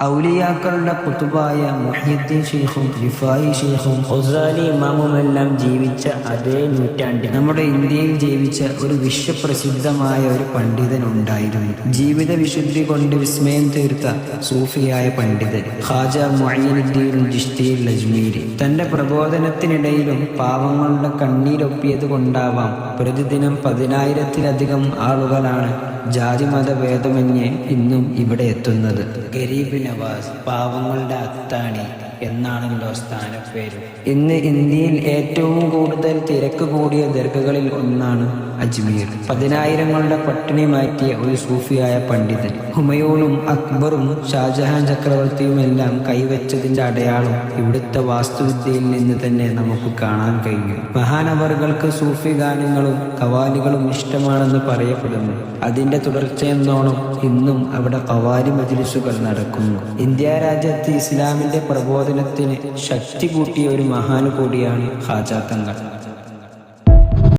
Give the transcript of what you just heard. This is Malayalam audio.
ഔലിയാക്കളുടെ കുതുബായ മുഹ്യിദ്ദീൻ ശൈഖും റിഫായി ശൈഖും ഗസാലി ഇമാമുമെല്ലാം ജീവിച്ച അതേ നൂറ്റാണ്ടിൽ നമ്മുടെ ഇന്ത്യയിൽ ജീവിച്ച ഒരു വിശ്വപ്രസിദ്ധമായ ഒരു പണ്ഡിതൻ ഉണ്ടായിരുന്നു. ജീവിത വിശുദ്ധി കൊണ്ട് വിസ്മയം തീർത്ത സൂഫിയായ പണ്ഡിതൻ ഖാജ മുഈനുദ്ദീൻ ചിശ്തി അജ്മീരി. തന്റെ പ്രബോധനത്തിനിടയിലും പാവങ്ങളുടെ കണ്ണീരൊപ്പിയത് കൊണ്ടാവാം പ്രതിദിനം 10,000-ത്തിലധികം ആളുകളാണ് ജാതിമത ഭേദമന്യേ ഇന്നും ഇവിടെ എത്തുന്നത്. ഗരീബ് നവാസ്, പാവങ്ങളുടെ അത്താണി എന്നാണല്ലോ സ്ഥാനപ്പേര്. ഇന്ന് ഇന്ത്യയിൽ ഏറ്റവും കൂടുതൽ തിരക്ക് കൂടിയ ദർഗകളിൽ ഒന്നാണ് അജ്മീർ. 10,000ങ്ങളുടെ പട്ടിണി മാറ്റിയ ഒരു സൂഫിയായ പണ്ഡിതൻ. ഹുമയൂണും അക്ബറും ഷാജഹാൻ ചക്രവർത്തിയുമെല്ലാം കൈവച്ചതിന്റെ അടയാളം ഇവിടുത്തെ വാസ്തുവിദ്യയിൽ നിന്ന് തന്നെ നമുക്ക് കാണാൻ കഴിയും. മഹാനവറുകൾക്ക് സൂഫി ഗാനങ്ങളും ഖവാലികളും ഇഷ്ടമാണെന്ന് പറയപ്പെടുന്നു. അതിന്റെ തുടർച്ചയെന്നോണം ഇന്നും അവിടെ ഖവാലി മജ്ലിസുകൾ നടക്കുന്നു. ഇന്ത്യ രാജ്യത്ത് ഇസ്ലാമിന്റെ പ്രബോധനത്തിന് ശക്തി കൂട്ടിയ ഒരു മഹാന് കൂടിയാണ് ഖാജ തങ്ങൾ.